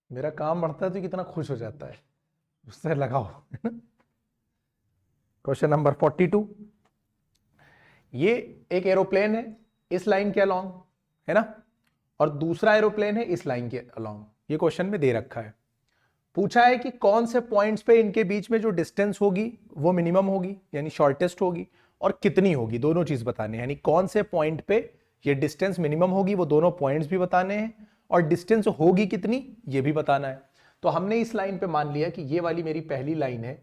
मेरा काम बढ़ता है तो कितना खुश हो जाता है, उससे लगाओ। क्वेश्चन नंबर 42, ये एक एरोप्लेन है इस लाइन के अलोंग, है ना, और दूसरा एरोप्लेन है इस लाइन के अलोंग। ये क्वेश्चन में दे रखा है, पूछा है कि कौन से पॉइंट्स पे इनके बीच में जो डिस्टेंस होगी वो मिनिमम होगी यानी शॉर्टेस्ट होगी, और कितनी होगी, दोनों चीज बताने हैं। यानी कौन से पॉइंट पे ये डिस्टेंस मिनिमम होगी वो दोनों पॉइंट्स भी बताने हैं, और डिस्टेंस होगी कितनी ये भी बताना है। तो हमने इस लाइन पे मान लिया कि ये वाली मेरी पहली लाइन है,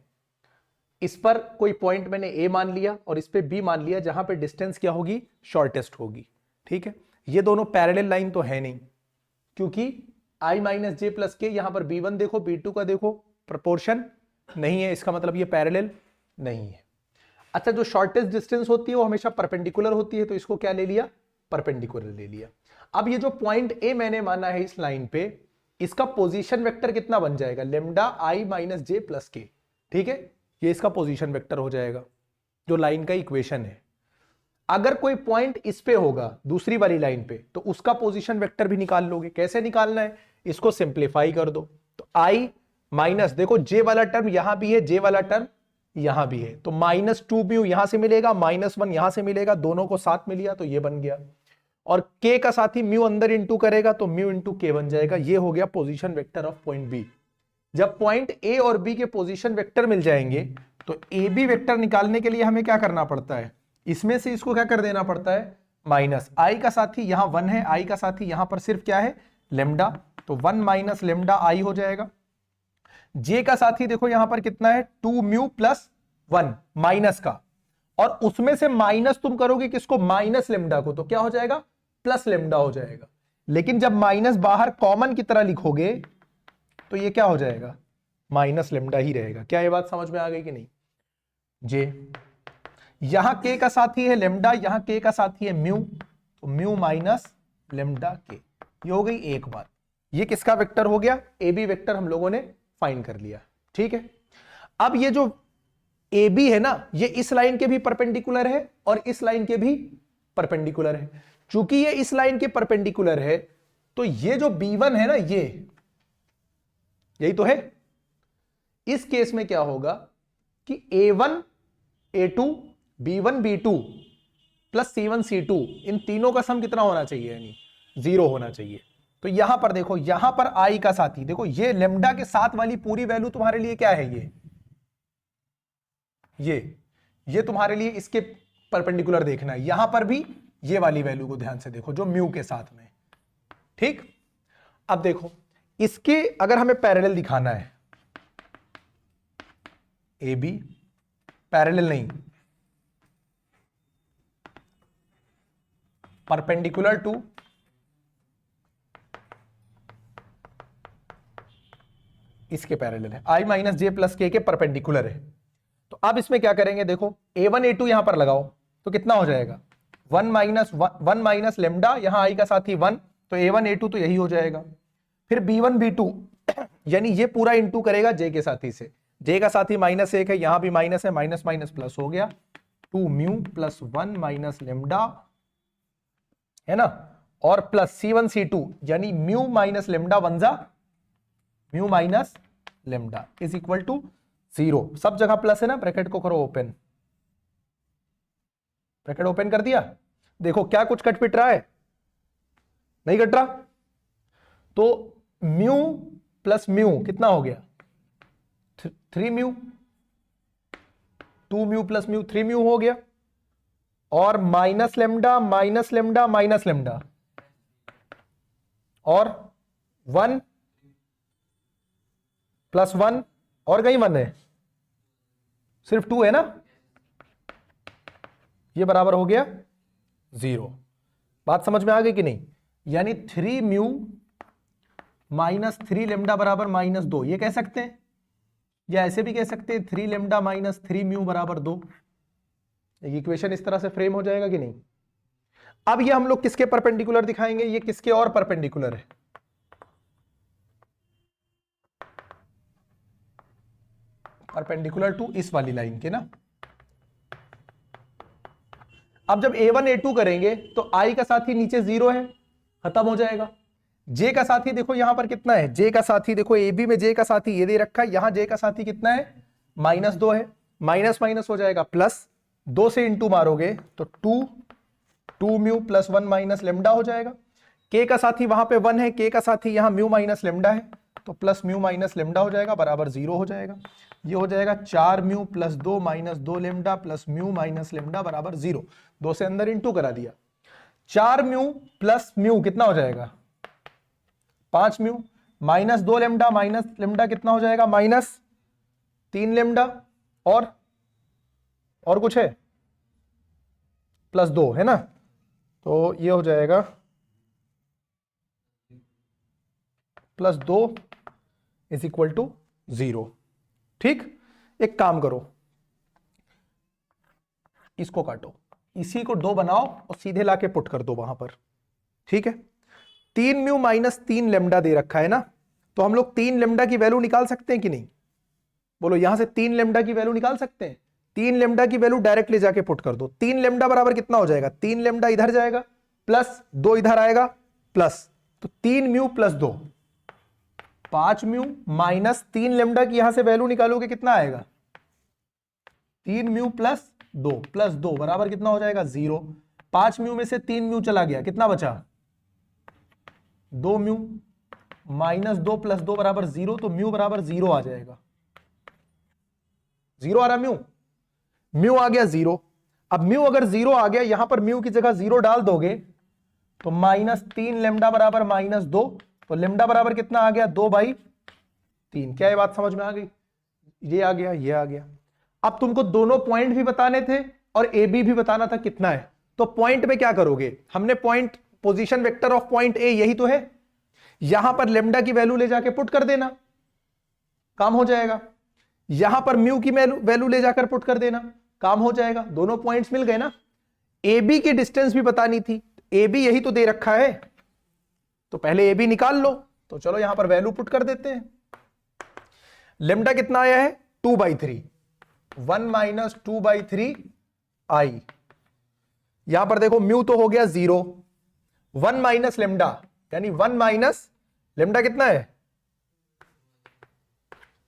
इस पर कोई पॉइंट मैंने ए मान लिया और इस पे बी मान लिया, जहां पे डिस्टेंस क्या होगी, शॉर्टेस्ट होगी। ठीक है, ये दोनों पैरेलल लाइन तो है नहीं, क्योंकि i माइनस जे प्लस के, यहां पर b1 देखो b2 का देखो प्रोपोर्शन नहीं है, इसका मतलब ये पैरेलल नहीं है। अच्छा, जो शॉर्टेस्ट डिस्टेंस होती है वो हमेशा परपेंडिकुलर होती है, तो इसको क्या ले लिया, परपेंडिकुलर ले लिया। अब ये जो पॉइंट ए मैंने माना है इस लाइन पे, इसका पोजीशन वेक्टर कितना बन जाएगा, lambda i minus J plus के। ठीक है, ये इसका पोजीशन वेक्टर हो जाएगा जो लाइन का इक्वेशन है। अगर कोई पॉइंट इस पे होगा दूसरी वाली लाइन पे, तो उसका पोजीशन वेक्टर भी निकाल लोगे। कैसे निकालना है, इसको सिंप्लीफाई कर दो, तो i माइनस, देखो जे वाला टर्म यहां भी है, जे वाला टर्म यहां भी है, तो -2 म्यू यहां से मिलेगा, -1 यहां से मिलेगा, दोनों को साथ में लिया तो ये बन गया, और k का साथ ही म्यू अंदर इंटू करेगा तो म्यू इंटू के बन जाएगा। ये हो गया position vector of point B. जब पॉइंट ए और बी के पोजीशन वेक्टर मिल जाएंगे तो ए बी वेक्टर निकालने के लिए हमें क्या करना पड़ता है, इसमें से इसको क्या कर देना पड़ता है, माइनस। आई का साथी यहां 1 है, आई का साथी यहां पर सिर्फ क्या है, लेमडा, तो 1 माइनस लेमडा आई हो जाएगा। जे का साथी देखो यहां पर कितना है, 2 म्यू प्लस 1 माइनस का, और उसमें से माइनस तुम करोगे किसको, माइनस लेमडा को, तो क्या हो जाएगा, प्लस लेमडा हो जाएगा। लेकिन जब माइनस बाहर कॉमन की तरह लिखोगे तो ये क्या हो जाएगा, माइनस लेमडा ही रहेगा। क्या ये बात समझ में आ गई कि नहीं। जे, यहां के का साथी है लेमडा, यहां के का साथी है म्यू, तो म्यू माइनस लेमडा के, ये हो गई एक बात। ये किसका वेक्टर हो गया, ए बी वेक्टर हम लोगों ने फाइंड कर लिया। ठीक है, अब ये जो ए बी है ना, ये इस लाइन के भी परपेंडिकुलर है और इस लाइन के भी परपेंडिकुलर है। चूंकि ये इस लाइन के परपेंडिकुलर है तो ये जो B1 है ना, ये यही तो है। इस केस में क्या होगा कि A1 A2 B1 B2 plus C1 C2, इन तीनों का सम कितना होना चाहिए, यानी 0 होना चाहिए। तो यहां पर देखो, यहां पर I का साथी देखो, ये लेमडा के साथ वाली पूरी वैल्यू तुम्हारे लिए क्या है, ये तुम्हारे लिए इसके परपेंडिकुलर देखना है। यहां पर भी ये वाली वैल्यू को ध्यान से देखो जो म्यू के साथ में। ठीक, अब देखो इसके अगर हमें पैरेलल दिखाना है, ए बी पैरेलल नहीं, परपेंडिकुलर टू इसके पैरेलल है, i माइनस जे प्लस के परपेंडिकुलर है। तो अब इसमें क्या करेंगे, देखो A1 A2 यहां पर लगाओ तो कितना हो जाएगा, 1 माइनस लेमडा, यहां i का साथी 1, तो A1 A2 तो यही हो जाएगा। फिर B1 B2 यानी ये पूरा इंटू करेगा जे के साथी से, जे का साथी -1 है, यहां भी माइनस है, माइनस माइनस प्लस हो गया, 2 म्यू प्लस 1 माइनस लेमडा, है ना, और प्लस C1 C2 यानी म्यू माइनस लेमडा वंजा mu minus lambda is equal to 0। सब जगह प्लस है ना, ब्रैकेट को करो ओपन, ब्रैकेट ओपन कर दिया। देखो क्या कुछ कट पिट रहा है, नहीं कट रहा, तो म्यू प्लस म्यू कितना हो गया, 3 mu, 2 mu plus mu 3 mu हो गया, और minus lambda minus lambda minus lambda, और 1 प्लस 1, और कहीं 1 है, सिर्फ 2 है ना, ये बराबर हो गया 0। बात समझ में आ गई कि नहीं। यानी 3 म्यू माइनस 3 लेमडा बराबर -2, ये कह सकते हैं, या ऐसे भी कह सकते हैं 3 लेमडा माइनस 3 म्यू बराबर 2। इक्वेशन इस तरह से फ्रेम हो जाएगा कि नहीं। अब ये हम लोग किसके परपेंडिकुलर दिखाएंगे, ये किसके और परपेंडिकुलर है, परपेंडिकुलर टू इस वाली लाइन के ना। अब जब A1 A2 करेंगे तो I का साथी नीचे 0 है, खत्म हो जाएगा। जे का साथी देखो यहां पर कितना है, जे का साथी देखो ए बी में जे का साथी ये दे रखा है, यहां जे का साथी कितना है -2 है, माइनस माइनस हो जाएगा प्लस, 2 से इंटू मारोगे तो 2 म्यू प्लस 1 माइनस लेमडा हो जाएगा। के का साथी वहां पे 1 है, के का साथी यहां म्यू माइनस लेमडा है, तो प्लस म्यू माइनस लेमडा हो जाएगा बराबर 0 हो जाएगा। ये हो जाएगा 4 mu plus 2 minus 2 lambda plus mu minus lambda बराबर 0। 2 से अंदर इंटू करा दिया, 4 म्यू प्लस म्यू कितना हो जाएगा 5 mu, minus 2 lambda minus lambda कितना हो जाएगा -3 लेमडा, और कुछ है प्लस 2 है ना, तो ये हो जाएगा +2 इज इक्वल टू 0। ठीक, एक काम करो, इसको काटो, इसी को 2 बनाओ और सीधे लाके पुट कर दो वहां पर। ठीक है, 3 म्यू माइनस 3 लेमडा दे रखा है ना, तो हम लोग 3 लेमडा की वैल्यू निकाल सकते हैं कि नहीं, बोलो यहां से 3 लेमडा की वैल्यू निकाल सकते हैं। 3 लेमडा की वैल्यू डायरेक्ट ले जाके पुट कर दो। 3 लेमडा बराबर कितना हो जाएगा, 3 लेमडा इधर जाएगा प्लस 2 इधर आएगा प्लस, तो 3 mu plus 2 5 mu minus 3 lambda की यहां से वैल्यू निकालोगे कितना आएगा 3 म्यू प्लस 2 बराबर कितना हो जाएगा 0। 5 म्यू में से 3 म्यू चला गया, कितना बचा 2 म्यू, माइनस 2 प्लस 2 बराबर 0, तो म्यू बराबर 0 आ जाएगा। 0 आ रहा म्यू आ गया 0। अब म्यू अगर 0 आ गया, यहां पर म्यू की जगह 0 डाल दोगे तो -3 लेमडा बराबर -2, तो लेमडा बराबर कितना आ गया 2/3। क्या ये बात समझ में आ गई, ये आ गया ये आ गया। अब तुमको दोनों पॉइंट भी बताने थे और ए बी भी बताना था कितना है, तो पॉइंट में क्या करोगे, हमने point position vector of point A यही तो है, यहां पर लेमडा की वैल्यू ले जाके पुट कर देना, काम हो जाएगा। यहां पर म्यू की वैल्यू ले जाकर पुट कर देना, काम हो जाएगा। दोनों पॉइंट्स मिल गए ना। ए बी की डिस्टेंस भी बतानी थी, ए बी यही तो दे रखा है, तो पहले ए बी निकाल लो। तो चलो यहां पर वैल्यू पुट कर देते हैं। लेमडा कितना आया है 2/3, 1 माइनस 2/3 आई। यहां पर देखो म्यू तो हो गया 0, 1 माइनस लेमडा यानी 1 माइनस लेमडा कितना है,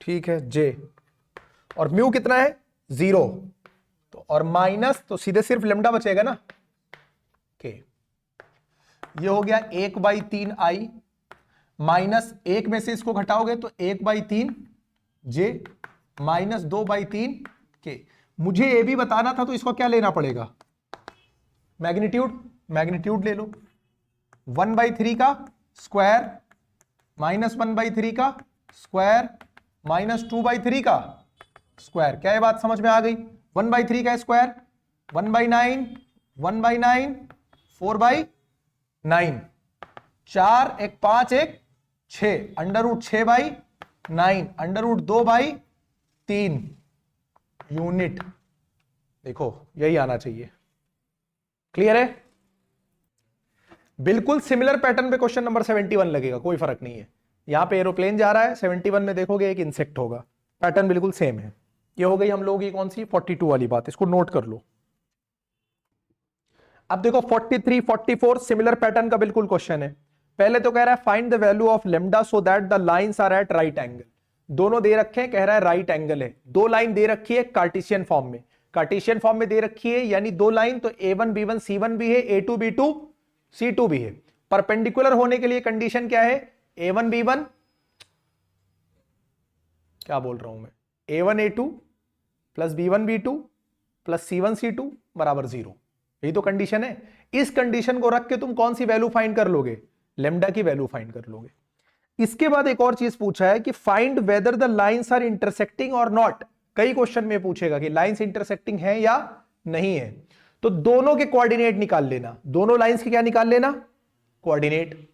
ठीक है जे, और म्यू कितना है 0, तो और माइनस तो सीधे सिर्फ लेमडा बचेगा ना के। ये हो गया 1/3 आई, माइनस 1 में से इसको घटाओगे तो 1/3 जे माइनस 2/3 के। मुझे ये भी बताना था तो इसको क्या लेना पड़ेगा मैग्नीट्यूड ले लो। 1/3 का स्क्वायर माइनस 1/3 का स्क्वायर माइनस 2/3 का स्क्वायर। क्या ये बात समझ में आ गई, 1/3 का स्क्वायर 1/9, 1/9, 4/9, 4 1 5 1 6, √6/9, √2/3 यूनिट। देखो यही आना चाहिए, क्लियर है। बिल्कुल सिमिलर पैटर्न पे क्वेश्चन नंबर 71 लगेगा, कोई फर्क नहीं है। यहां पे एरोप्लेन जा रहा है, 71 में देखोगे एक इंसेक्ट होगा, पैटर्न बिल्कुल सेम है। ये हो गई हम लोगों की कौन सी 42 वाली बात, इसको नोट कर लो। अब देखो 43 44 सिमिलर पैटर्न का बिल्कुल क्वेश्चन है। पहले तो कह रहा है find the value of lambda so that the lines are at right angle. दोनों दे रखे हैं, कह रहा है राइट एंगल है। दो लाइन दे रखी है कार्टेशियन फॉर्म में, कार्टेशियन फॉर्म में दे रखी है यानी दो लाइन, तो A1 B1 C1 भी है, A2 B2 C2 भी है। परपेंडिकुलर होने के लिए कंडीशन क्या है, A1 B1 क्या बोल रहा हूं मैं, A1 A2 plus B1 B2 plus C1 C2 बराबर 0। यही तो कंडीशन है। इस कंडीशन को रख के तुम कौन सी वैल्यू फाइंड कर लोगे, लेमडा की वैल्यू फाइंड कर लोगे। इसके बाद एक और चीज पूछा है कि find whether the lines are intersecting और नॉट। कई क्वेश्चन में पूछेगा कि लाइंस इंटरसेक्टिंग है या नहीं है, तो दोनों के कोऑर्डिनेट निकाल लेना। दोनों लाइंस के क्या निकाल लेना, कोऑर्डिनेट।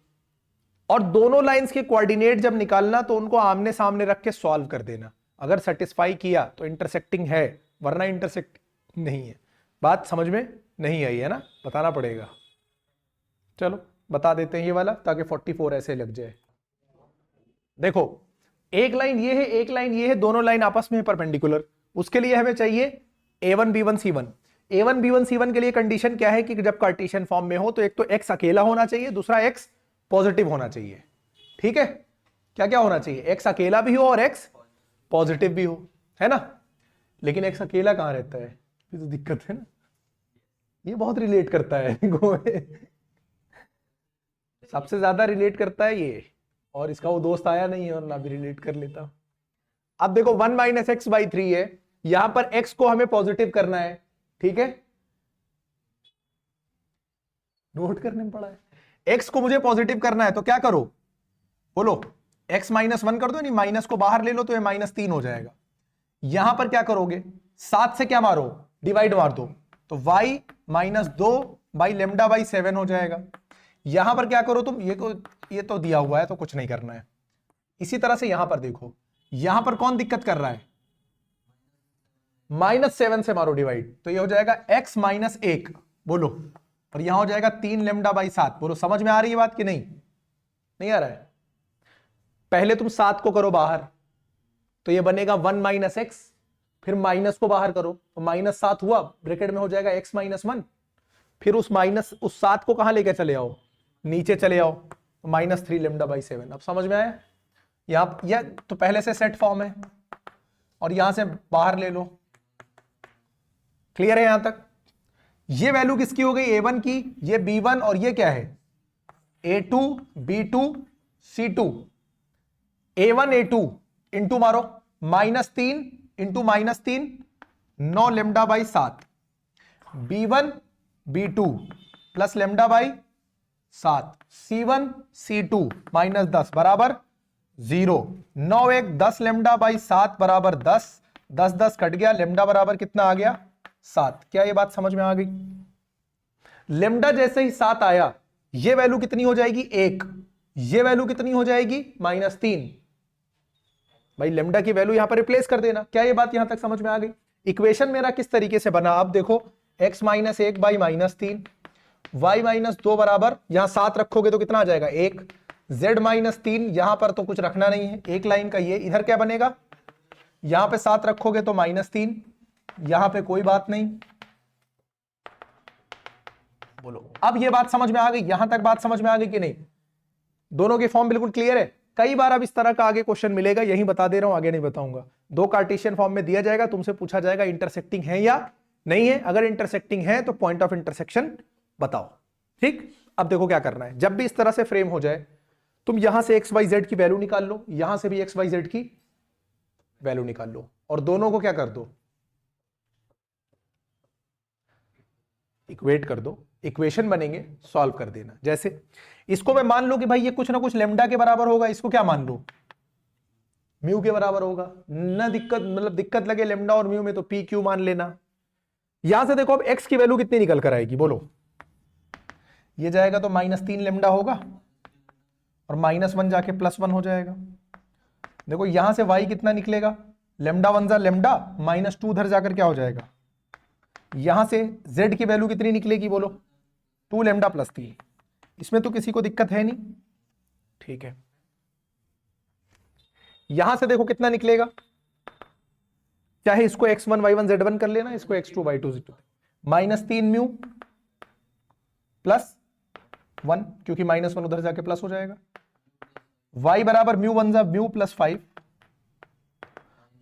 और दोनों लाइंस के कोऑर्डिनेट जब निकालना तो उनको आमने सामने रख के सॉल्व कर देना। अगर सेटिस्फाई किया तो इंटरसेक्टिंग है, वरना इंटरसेक्ट नहीं है। बात समझ में नहीं आई है ना, बताना पड़ेगा। चलो बता देते हैं ये वाला, ताकि 44 ऐसे लग जाए। देखो एक लाइन ये है, एक लाइन ये है, दोनों लाइन आपस में है परपेंडिकुलर। उसके लिए हमें चाहिए A1 B1 C1। A1 B1 C1 के लिए कंडीशन क्या है कि जब कार्टेशियन फॉर्म में हो तो एक तो x अकेला होना चाहिए, दूसरा x पॉजिटिव होना चाहिए। ठीक है, क्या क्या होना चाहिए, एक्स अकेला भी हो और एक्स पॉजिटिव भी हो, है ना। लेकिन एक्स अकेला कहां रहता है, ये तो दिक्कत है ना, ये बहुत रिलेट करता है सबसे ज्यादा रिलेट करता है ये, और इसका वो दोस्त आया नहीं है और ना भी रिलेट कर लेता। अब देखो 1 माइनस एक्स बाई 3 है, यहां पर एक्स को हमें पॉजिटिव करना है। ठीक है, नोट करने में पड़ा है, एक्स को मुझे पॉजिटिव करना है तो क्या करो, बोलो एक्स माइनस 1 कर दो, नहीं माइनस को बाहर ले लो तो ये -3 हो जाएगा। यहां पर क्या करोगे, 7 से क्या मारो, डिवाइड मार दो, तो y -2 बाई लेमडा बाई 7 हो जाएगा। यहां पर क्या करो तुम, ये तो दिया हुआ है तो कुछ नहीं करना है। इसी तरह से यहां पर देखो, यहां पर कौन दिक्कत कर रहा है, -7 से मारो डिवाइड, तो ये हो जाएगा x -1, बोलो, और यहां हो जाएगा 3 लेमडा बाई 7। बोलो समझ में आ रही है बात कि नहीं आ रहा है। पहले तुम 7 को करो बाहर, तो ये बनेगा 1 माइनस एक्स, फिर माइनस को बाहर करो तो -7 हुआ, ब्रैकेट में हो जाएगा x -1, फिर उस 7 को कहां लेके चले आओ, नीचे चले आओ, -3 लेमडा बाई 7। अब समझ में आया, यह तो पहले से सेट फॉर्म है, और यहां से बाहर ले लो। क्लियर है यहां तक। ये वैल्यू किसकी हो गई, a1 की, ये b1, और ये क्या है a2 b2 c2। a1 a2 into मारो, -3 into -3 9 lambda by 7, b1 b2 plus lambda by 7, c1 c2 -10 बराबर 0, 9 1 10 लेमडा बाई 7 बराबर 10, 10 10 कट गया, लेमडा बराबर कितना आ गया 7। क्या ये बात समझ में आ गई। लेमडा जैसे ही 7 आया, ये वैल्यू कितनी हो जाएगी 1, ये वैल्यू कितनी हो जाएगी -3। भाई लेमडा की वैल्यू यहां पर रिप्लेस कर देना। क्या ये बात यहां तक समझ में आ गई। इक्वेशन मेरा किस तरीके से बना, अब देखो x -1 बाई -3, y -2 बराबर, यहां 7 रखोगे तो कितना आ जाएगा 1, z -3, यहां पर तो कुछ रखना नहीं है, एक लाइन का ये, इधर क्या बनेगा, यहां पे 7 रखोगे तो -3, यहां पे कोई बात नहीं। बोलो अब ये बात समझ में आ गई, यहां तक बात समझ में आ गई कि नहीं, दोनों के फॉर्म बिल्कुल क्लियर है। कई बार अब इस तरह का आगे क्वेश्चन मिलेगा, यही बता दे रहा हूं, आगे नहीं बताऊंगा। 2 कार्टेशियन फॉर्म में दिया जाएगा, तुमसे पूछा जाएगा इंटरसेक्टिंग है या नहीं है, अगर इंटरसेक्टिंग है तो पॉइंट ऑफ इंटरसेक्शन बताओ। ठीक, अब देखो क्या करना है, जब भी इस तरह से फ्रेम हो जाए, तुम यहां से एक्स वाई जेड की वैल्यू निकाल लो, यहां से भी एक्स वाई जेड की वैल्यू निकाल लो, और दोनों को क्या कर दो, इक्वेट कर दो, इक्वेशन बनेंगे, सॉल्व कर देना। जैसे इसको मैं मान लो कि भाई ये कुछ ना कुछ लेमडा के बराबर होगा, इसको क्या मान लो, म्यू के बराबर होगा, ना दिक्कत, मतलब दिक्कत लगे लेमडा और म्यू में तो पी क्यू मान लेना। यहां से देखो अब एक्स की वैल्यू कितनी निकल कर आएगी, बोलो, ये जाएगा तो -3 लेमडा होगा, और -1 जाके +1 हो जाएगा। देखो यहां से y कितना निकलेगा, लेमडा 1 जा लेमडा, -2 उधर जाकर क्या हो जाएगा, यहां से z की वैल्यू कितनी निकलेगी, बोलो 2 लेमडा + 3। इसमें तो किसी को दिक्कत है नहीं, ठीक है। यहां से देखो कितना निकलेगा, चाहे इसको x1 y1 z1 कर लेना, इसको x2 y2 z2, -3 म्यू +1, क्योंकि -1 उधर जाके प्लस हो जाएगा, y बराबर म्यू 1 जा म्यू +5,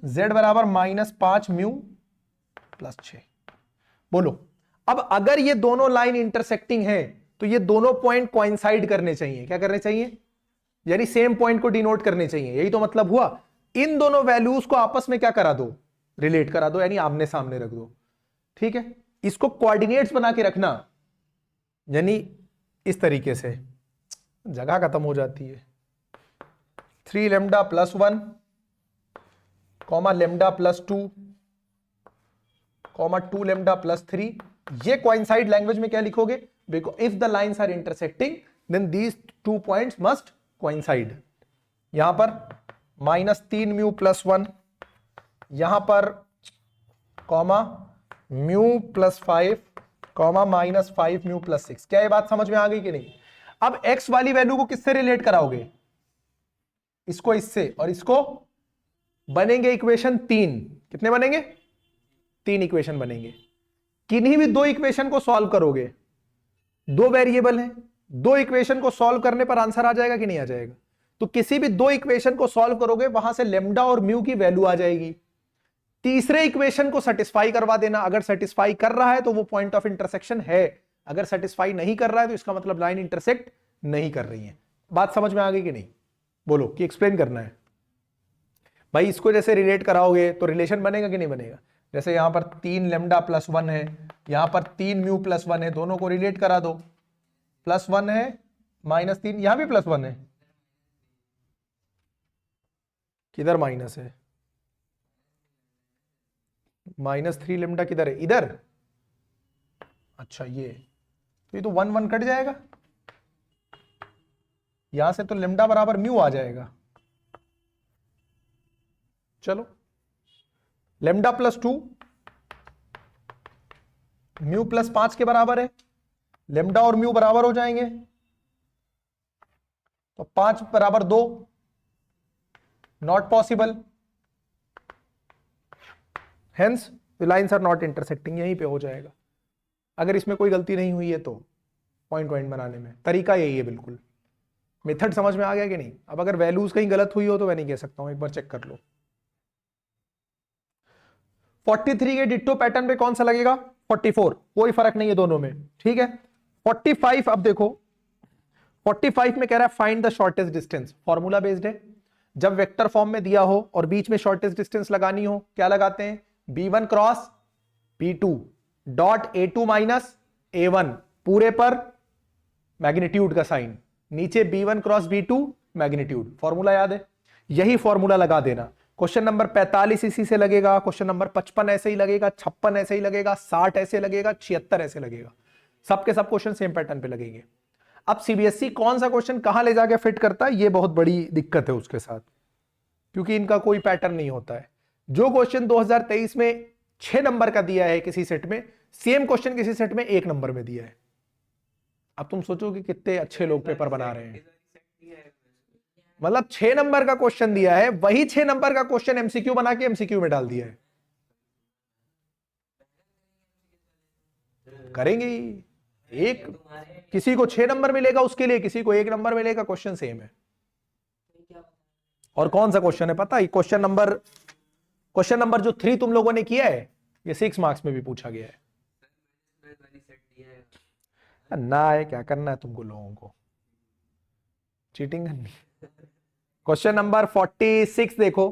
z बराबर -5 म्यू +6। बोलो अब अगर ये दोनों लाइन इंटरसेक्टिंग है तो ये दोनों पॉइंट कोइंसाइड करने चाहिए। क्या करने चाहिए, यानी सेम पॉइंट को डिनोट करने चाहिए, यही तो मतलब हुआ। इन दोनों वैल्यूज को आपस में क्या करा दो, रिलेट करा दो, यानी आमने सामने रख दो। ठीक है, इसको कोऑर्डिनेट्स बना के रखना, यानी इस तरीके से, जगह खत्म हो जाती है। 3 lambda +1 comma lambda +2 comma 2 lambda +3, ये कोइंसाइड लैंग्वेज में क्या लिखोगे, because if the lines are intersecting then these 2 points must coincide. यहां पर -3 म्यू +1, यहां पर कॉमा म्यू +5 कॉमा -5 म्यू +6। क्या ये बात समझ में आ गई कि नहीं। अब x वाली वैल्यू को किससे रिलेट कराओगे, इसको इससे, और इसको बनेंगे इक्वेशन 3। कितने बनेंगे, 3 इक्वेशन बनेंगे। किन्हीं भी 2 इक्वेशन को सॉल्व करोगे, 2 वेरिएबल हैं, दो इक्वेशन को सॉल्व करने पर आंसर आ जाएगा कि नहीं आ जाएगा? तो किसी भी दो इक्वेशन को सॉल्व करोगे वहां से लेमडा और म्यू की वैल्यू आ जाएगी। तीसरे इक्वेशन को सेटिस्फाई करवा देना, अगर सेटिस्फाई कर रहा है तो वो पॉइंट ऑफ इंटरसेक्शन है, अगर सेटिस्फाई नहीं कर रहा है तो इसका मतलब लाइन इंटरसेक्ट नहीं कर रही है। बात समझ में आ गई कि नहीं? बोलो कि एक्सप्लेन करना है भाई। इसको जैसे रिलेट कराओगे तो रिलेशन बनेगा कि नहीं बनेगा? जैसे यहां पर 3 लेमडा प्लस 1 है, यहां पर 3 म्यू प्लस 1 है, दोनों को रिलेट करा दो। +1 है, -3, यहां भी +1 है, किधर माइनस है? -3 लेमडा किधर है? इधर। अच्छा ये तो, ये तो 1 1 कट जाएगा, यहां से तो लेमडा बराबर म्यू आ जाएगा। चलो लेमडा +2 म्यू +5 के बराबर है, लेमडा और म्यू बराबर हो जाएंगे तो 5 बराबर 2, not possible, hence the lines are not intersecting, यहीं पे हो जाएगा। अगर इसमें कोई गलती नहीं हुई है तो पॉइंट बनाने में तरीका यही है बिल्कुल। मेथड समझ में आ गया कि नहीं? अब अगर वैल्यूज कहीं गलत हुई हो तो मैं नहीं कह सकता हूं, एक बार चेक कर लो। 43 के डिट्टो पैटर्न पे कौन सा लगेगा? 44, कोई फर्क नहीं है दोनों में, ठीक है। 45, अब देखो 45 में कह रहा है find the shortest distance, formula based है। जब वेक्टर फॉर्म में दिया हो और बीच में शॉर्टेस्ट डिस्टेंस लगानी हो, क्या लगाते हैं? b1 cross b2 dot a2 minus a1, पूरे पर मैग्नीट्यूड का साइन, नीचे b1 cross b2 magnitude. Formula याद है? यही फॉर्मूला लगा देना। क्वेश्चन नंबर 45 इसी से लगेगा, क्वेश्चन नंबर 55 ऐसे ही लगेगा, 56 ऐसे ही लगेगा, 60 ऐसे लगेगा, 76 ऐसे लगेगा, सबके सब क्वेश्चन सेम पैटर्न पे लगेंगे। अब सीबीएसई कौन सा क्वेश्चन कहां ले जाके फिट करता है, ये बहुत बड़ी दिक्कत है उसके साथ, क्योंकि इनका कोई पैटर्न नहीं होता है। जो क्वेश्चन 2023 में 6 नंबर का दिया है किसी सेट में, सेम क्वेश्चन किसी सेट में 1 नंबर में दिया है। अब तुम सोचो कि कितने अच्छे लोग पेपर बना रहे हैं। मतलब 6 नंबर का क्वेश्चन दिया है, वही 6 नंबर का क्वेश्चन एमसीक्यू बना के एमसीक्यू में डाल दिया है। करेंगे एक, किसी को 6 नंबर मिलेगा उसके लिए, किसी को 1 नंबर मिलेगा, क्वेश्चन सेम है। और कौन सा क्वेश्चन है पता है? क्वेश्चन नंबर जो 3 तुम लोगों ने किया है, ये 6 मार्क्स में भी पूछा गया है। ना है, क्या करना है तुमको लोगों को? चीटिंग करनी। क्वेश्चन नंबर 46 देखो,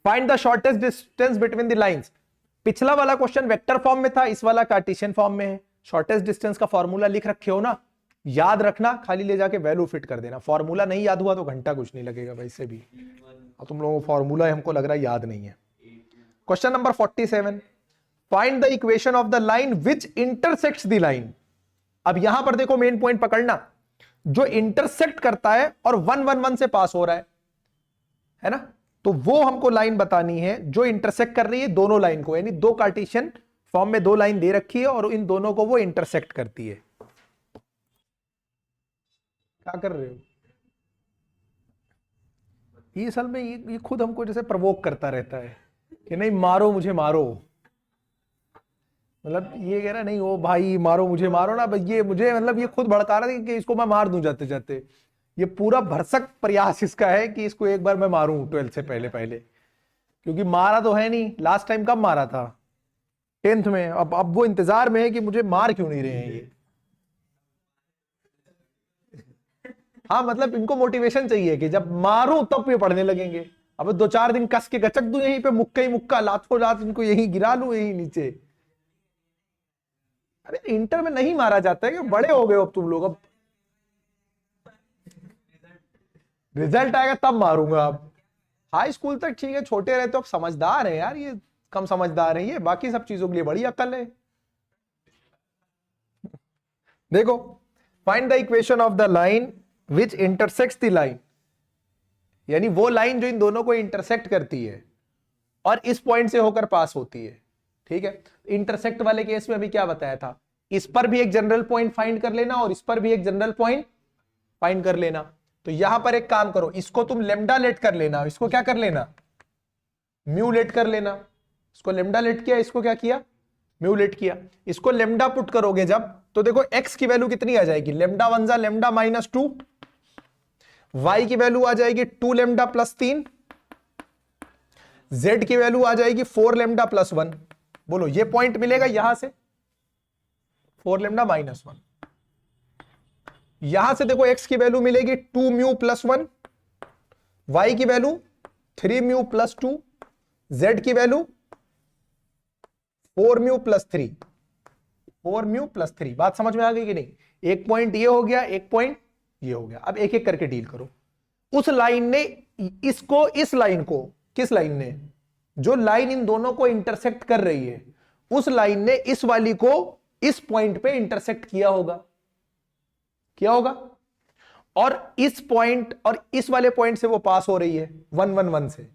find the shortest distance between the lines. पिछला वाला क्वेश्चन वेक्टर फॉर्म में था, इस वाला कार्टेशियन फॉर्म में है। शॉर्टेस्ट डिस्टेंस का फॉर्मूला लिख रखे हो ना, याद रखना, खाली ले जाके वैल्यू फिट कर देना। फॉर्मूला नहीं याद हुआ तो घंटा कुछ नहीं लगेगा वैसे भी। और तुम लोगों को फॉर्मूला हमको लग रहा है याद नहीं है। Question number 47, find the equation of the line which intersects the line. अब यहां पर देखो मेन पॉइंट पकड़ना, जो इंटरसेक्ट करता है और 1 1 1 से पास हो रहा है ना, तो वो हमको लाइन बतानी है जो इंटरसेक्ट कर रही है दोनों लाइन को, यानी दो कार्टेशियन फॉर्म में 2 लाइन दे रखी है और इन दोनों को वो इंटरसेक्ट करती है। क्या कर रहे हो? ये असल में ये खुद हमको जैसे प्रवोक करता रहता है कि नहीं मारो मुझे मारो, मतलब ये कह रहा नहीं ओ भाई मारो मुझे मारो ना, ये मुझे मतलब ये खुद भड़का रहा है कि इसको मैं मार दूं जाते जाते। ये पूरा भरसक प्रयास इसका है कि इसको एक बार मैं मारूं 12th से पहले, क्योंकि मारा तो है नहीं। लास्ट टाइम कब मारा था? 10th में। अब वो इंतजार में है कि मुझे मार क्यों नहीं रहे हैं ये। हाँ मतलब इनको मोटिवेशन चाहिए कि जब मारूं तब ये पढ़ने लगेंगे। अब 2-4 दिन कस के गचक दूं यहीं पे, मुक्का ही मुक्का, लातों लात इनको यहीं गिरा लूं यहीं नीचे। अरे इंटर में नहीं मारा जाता है, कि बड़े हो गए हो अब तुम लोग, अब रिजल्ट आएगा तब मारूंगा। अब हाई स्कूल तक ठीक है, छोटे रहते अब समझदार है यार, ये कम समझदार है, ये बाकी सब चीजों के लिए बड़ी अक्ल है। देखो, find the equation of the line which intersects the line, यानी वो लाइन जो इन दोनों को इंटरसेक्ट करती है और इस पॉइंट से होकर पास होती है। ठीक है, इंटरसेक्ट वाले केस में अभी क्या बताया था, इस पर भी एक जनरल पॉइंट फाइंड कर लेना और इस पर भी एक जनरल पॉइंट फाइंड कर लेना। तो यहां पर एक काम करो, इसको तुम लेमडा लेट कर लेना, इसको क्या कर लेना, म्यू लेट कर लेना। इसको लेमडा लेट किया, इसको क्या किया, म्यू लेट किया। इसको लेमडा पुट करोगे जब, तो देखो x की वैल्यू कितनी आ जाएगी, लेमडा वन जा लेमडा माइनस 2, y की वैल्यू आ जाएगी 2 लेमडा प्लस 3, z की वैल्यू आ जाएगी 4 लेमडा प्लस 1। बोलो ये पॉइंट मिलेगा यहां से 4 लेमडा माइनस 1, यहां से देखो x की वैल्यू मिलेगी 2 म्यू प्लस 1, y की वैल्यू 3 म्यू प्लस 2, z की value 4 mu plus 3, 4 mu plus 3। बात समझ में आ गई कि नहीं? एक पॉइंट ये हो गया, एक पॉइंट ये हो गया। अब एक एक करके डील करो। उस लाइन ने इसको, इस लाइन को, किस लाइन ने, जो लाइन इन दोनों को इंटरसेक्ट कर रही है, उस लाइन ने इस वाली को इस पॉइंट पे इंटरसेक्ट किया होगा, किया होगा, और इस पॉइंट और इस वाले पॉइंट से वो पास हो रही है 1 1 1 से।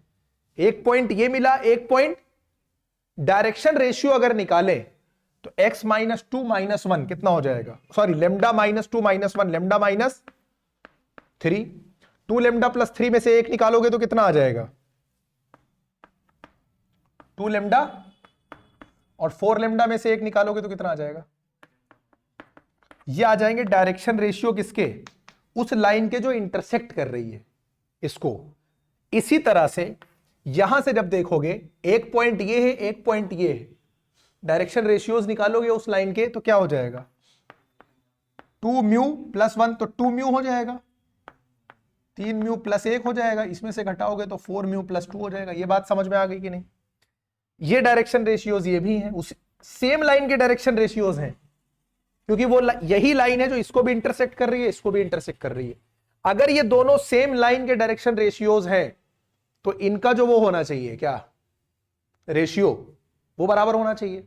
एक पॉइंट ये मिला, एक पॉइंट। डायरेक्शन रेशियो अगर निकालें तो x माइनस 2 माइनस 1 कितना हो जाएगा, sorry lambda minus 2 minus 1 lambda minus 3। 2 lambda plus 3 में से एक निकालोगे तो कितना आ जाएगा, 2 लेमडा, और 4 लेमडा में से एक निकालोगे तो कितना आ जाएगा, ये आ जाएंगे डायरेक्शन रेशियो किसके, उस लाइन के जो इंटरसेक्ट कर रही है इसको। इसी तरह से यहां से जब देखोगे एक पॉइंट ये है, एक पॉइंट ये है, डायरेक्शन रेशियोज निकालोगे उस लाइन के तो क्या हो जाएगा, 2 म्यू प्लस 1 तो 2 म्यू हो जाएगा, 3 म्यू प्लस 1 हो जाएगा, इसमें से घटाओगे तो 4 म्यू प्लस 2 हो जाएगा। ये बात समझ में आ गई कि नहीं? ये डायरेक्शन रेशियोज ये भी हैं, उस सेम लाइन के डायरेक्शन रेशियोज हैं, क्योंकि वो यही लाइन है जो इसको भी इंटरसेक्ट कर रही है, इसको भी इंटरसेक्ट कर रही है। अगर ये दोनों सेम लाइन के डायरेक्शन रेशियोज हैं तो इनका जो वो होना चाहिए, क्या रेशियो, वो बराबर होना चाहिए।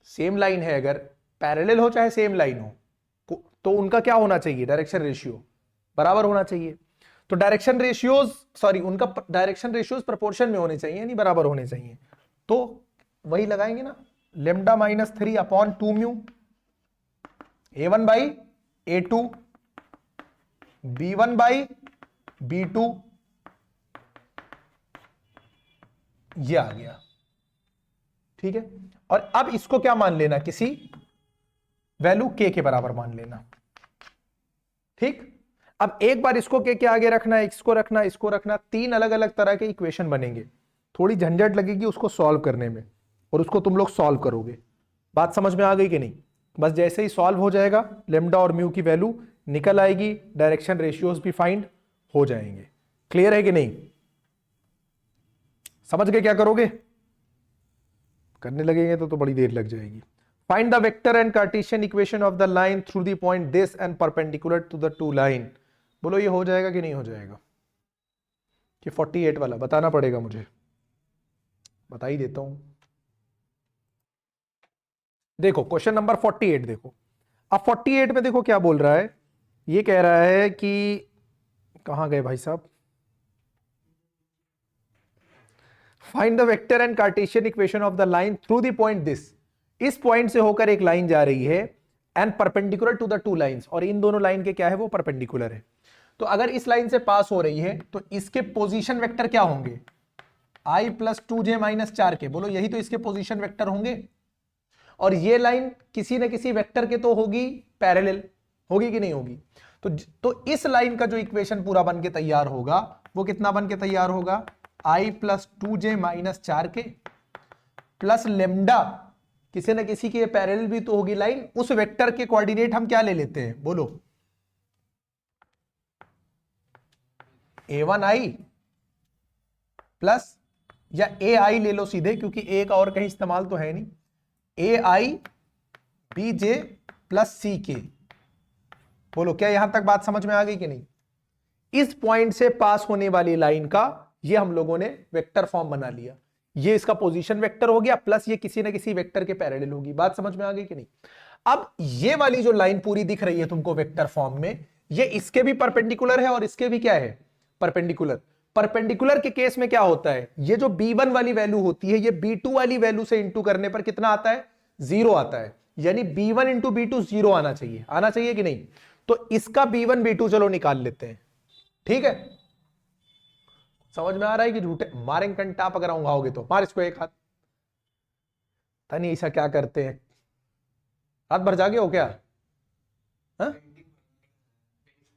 सेम लाइन है, अगर पैरेलल हो चाहे सेम लाइन हो, तो उनका क्या होना चाहिए, डायरेक्शन रेशियो बराबर होना चाहिए। तो डायरेक्शन रेशियोज, सॉरी उनका डायरेक्शन रेशियोज प्रोपोर्शन में होने चाहिए, नहीं बराबर होने चाहिए। तो वही लगाएंगे ना, lambda minus 3 upon 2 mu, a1 by a2, b1 by b2, ये आ गया, ठीक है। और अब इसको क्या मान लेना, किसी वैल्यू k के बराबर मान लेना, ठीक। अब एक बार इसको k के आगे रखना है, इसको रखना, इसको रखना, 3 अलग अलग तरह के इक्वेशन बनेंगे। थोड़ी झंझट लगेगी उसको सॉल्व करने में, और उसको तुम लोग सॉल्व करोगे। बात समझ में आ गई कि नहीं? बस जैसे ही सॉल्व हो जाएगा, लेमडा और म्यू की वैल्यू निकल आएगी, डायरेक्शन रेशियोज भी फाइंड हो जाएंगे। क्लियर है कि नहीं? समझ गए क्या करोगे? करने लगेंगे तो बड़ी देर लग जाएगी। Find the vector and Cartesian equation of the line through the point this and perpendicular to the two line. बोलो ये हो जाएगा कि नहीं हो जाएगा? कि 48 वाला बताना पड़ेगा मुझे, बता ही देता हूं। देखो क्वेश्चन नंबर 48 देखो। अब 48 में देखो क्या बोल रहा है, ये कह रहा है कि कहां गए भाई साहब, find the vector and Cartesian equation of the line through the point this. इस पॉइंट से होकर एक लाइन जा रही है, and perpendicular to the two lines, और इन दोनों लाइन के क्या है, वो परपेंडिकुलर है। तो अगर इस लाइन से पास हो रही है तो इसके पोजीशन वेक्टर क्या होंगे, i प्लस 2j माइनस 4 के। बोलो यही तो इसके पोजीशन वेक्टर होंगे। और ये लाइन किसी न किसी वेक्टर के तो होगी पैरेलल, होगी कि नहीं होगी? तो इस लाइन का जो इक्वेशन पूरा बन के तैयार होगा वो कितना बन के तैयार होगा, i प्लस 2j माइनस 4 के प्लस लेमडा, किसी न किसी के पैरेलल भी तो होगी लाइन, उस वेक्टर के कोऑर्डिनेट हम क्या ले लेते हैं, बोलो a1i प्लस, या ai ले लो सीधे, क्योंकि ए का और कहीं इस्तेमाल तो है नहीं, ai bj प्लस ck। बोलो क्या यहां तक बात समझ में आ गई कि नहीं? इस पॉइंट से पास होने वाली लाइन का ये हम लोगों ने वेक्टर फॉर्म बना लिया। ये इसका पोजीशन वेक्टर हो गया, प्लस ये किसी ना किसी वेक्टर के पैरेलल होगी। बात समझ में आ गई कि नहीं? अब ये वाली जो लाइन पूरी दिख रही है तुमको वेक्टर फॉर्म में, ये इसके भी परपेंडिकुलर है और इसके भी क्या है, परपेंडिकुलर। परपेंडिकुलर के केस में क्या होता है, ये जो b1 वाली वैल्यू होती है, ये b2 वाली वैल्यू से इंटू करने पर कितना आता है, 0 आता है। यानी b1 इंटू b2 0 आना चाहिए, आना चाहिए कि नहीं? तो इसका b1 b2 चलो निकाल लेते हैं, ठीक है। समझ में आ रहा है कि झूठे मारेंगे कंटा अगर आओगे तो मार इसको एक हाथ। था नहीं ऐसा क्या करते हैं, रात भर जागे हो क्या? हा?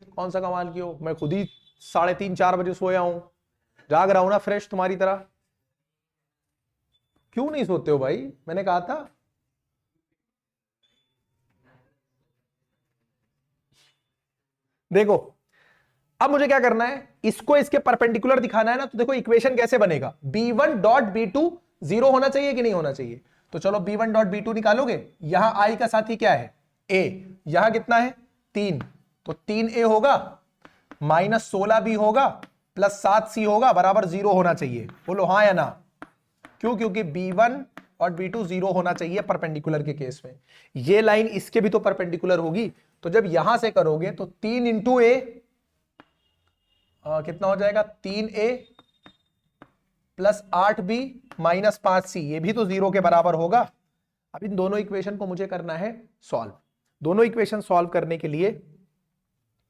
कौन सा कमाल की हो, मैं खुद ही 3:30-4 बजे सोया हूं, जाग रहा हूं ना फ्रेश तुम्हारी तरह। क्यों नहीं सोते हो भाई, मैंने कहा था। देखो अब मुझे क्या करना है, इसको इसके परपेंडिकुलर दिखाना है ना, तो देखो इक्वेशन कैसे बनेगा, b1 डॉट b2 जीरो होना चाहिए कि नहीं होना चाहिए। तो चलो b1 डॉट b2 निकालोगे, यहां i का साथी क्या है a, यहां कितना है 3, तो 3a होगा, -16b होगा, +7c होगा, बराबर 0 होना चाहिए। बोलो हाँ या ना। क्यों? क्योंकि b1 और b2 0 होना चाहिए परपेंडिकुलर के केस में। ये लाइन इसके भी तो परपेंडिकुलर होगी, तो जब यहां से करोगे तो 3 इंटू ए कितना हो जाएगा, 3a +8b -5c, ये भी तो 0 के बराबर होगा। अब इन दोनों इक्वेशन को मुझे करना है सॉल्व। दोनों इक्वेशन सॉल्व करने के लिए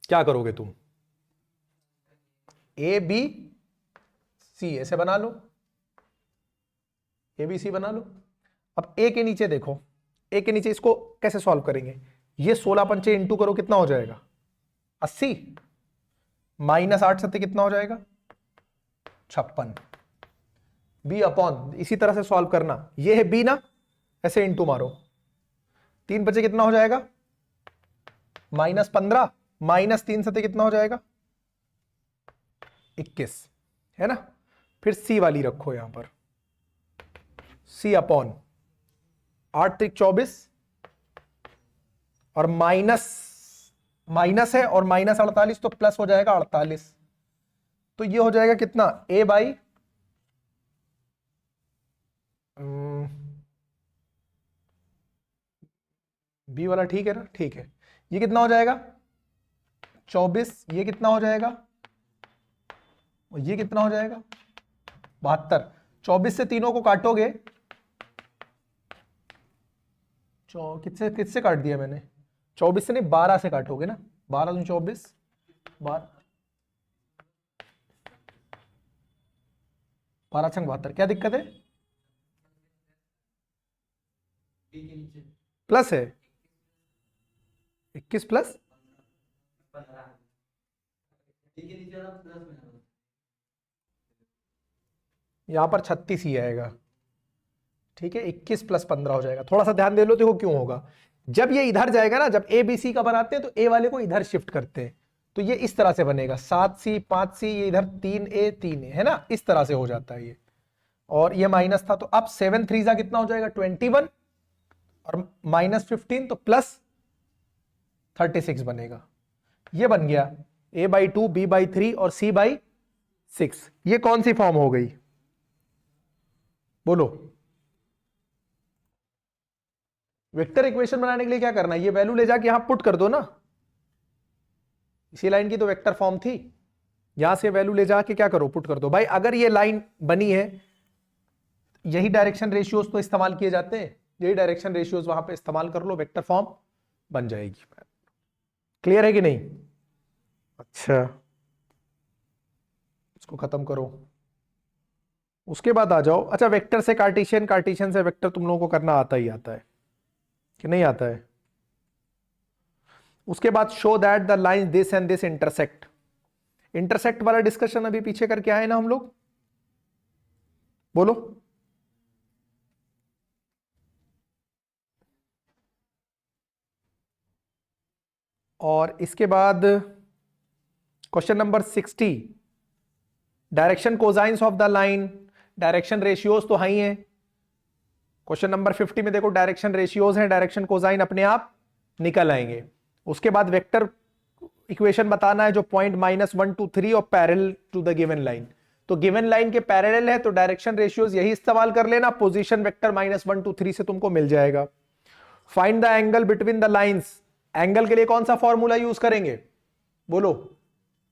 क्या करोगे तुम, ए बी सी ऐसे बना लो, ए बी सी बना लो। अब ए के नीचे देखो, ए के नीचे इसको कैसे सॉल्व करेंगे, ये 16 × 5 इंटू करो, कितना हो जाएगा 80, -8 सत्य कितना हो जाएगा 56, बी अपॉन, इसी तरह से सॉल्व करना, ये है बी ना, ऐसे इंटू मारो, 3 बचे कितना हो जाएगा -15, -3 सत्य कितना हो जाएगा 21, है ना। फिर सी वाली रखो यहां पर, सी अपॉन 8 × 24 और माइनस है और -48 तो प्लस हो जाएगा 48, तो ये हो जाएगा कितना a बाई बी वाला, ठीक है ना, ठीक है। ये कितना हो जाएगा 24, ये कितना हो जाएगा और ये कितना हो जाएगा 72, 24 से तीनों को काटोगे, किससे काट दिया मैंने, 24 से नहीं 12 से काटोगे ना, 12 दूनी 24, 12 छंग 72, क्या दिक्कत है, प्लस है 21 प्लस, यहां पर 36 ही आएगा, ठीक है, 21 + 15 हो जाएगा। थोड़ा सा ध्यान दे लो, देखो क्यों होगा, जब ये इधर जाएगा ना, जब ए बी सी का बनाते हैं तो ए वाले को इधर शिफ्ट करते हैं, तो ये इस तरह से बनेगा 7c 5c, ये इधर 3a 3a, है ना, इस तरह से हो जाता है ये, और ये माइनस था, तो अब 7 3 जा कितना हो जाएगा 21 और -15 तो +36 बनेगा। ये बन गया a/2 b/3 और c/6। ये कौन सी फॉर्म हो गई बोलो। वेक्टर इक्वेशन बनाने के लिए क्या करना है, ये वैल्यू ले जाके यहां पुट कर दो ना, इसी लाइन की तो वेक्टर फॉर्म थी, यहां से वैल्यू ले जाके क्या करो पुट कर दो। भाई अगर ये लाइन बनी है, यही डायरेक्शन रेशियोज तो इस्तेमाल किए जाते हैं, यही डायरेक्शन रेशियोज वहां पे इस्तेमाल कर लो, वेक्टर फॉर्म बन जाएगी। क्लियर है कि नहीं? अच्छा, इसको खत्म करो, उसके बाद आ जाओ। अच्छा, वेक्टर से कार्टेशियन, कार्टेशियन से वेक्टर तुम लोगों को करना आता ही आता है कि नहीं आता है? उसके बाद show that the line this and this intersect, intersect वाला डिस्कशन अभी पीछे करके आए ना हम लोग, बोलो। और इसके बाद question number 60, direction cosines of the line, direction ratios तो हाई है। क्वेश्चन नंबर 50 में देखो डायरेक्शन रेशियोज हैं, डायरेक्शन कोसाइन अपने आप निकल आएंगे। उसके बाद वेक्टर इक्वेशन बताना है जो पॉइंट -1 2 3 और parallel to the given line, तो गिवन लाइन के पैरेलल है तो डायरेक्शन रेशियोज यही इस्तेमाल कर लेना, पोजीशन वेक्टर -1 2 3 से तुमको मिल जाएगा। Find the angle between the lines, angle के लिए कौन सा फॉर्मूला यूज करेंगे बोलो,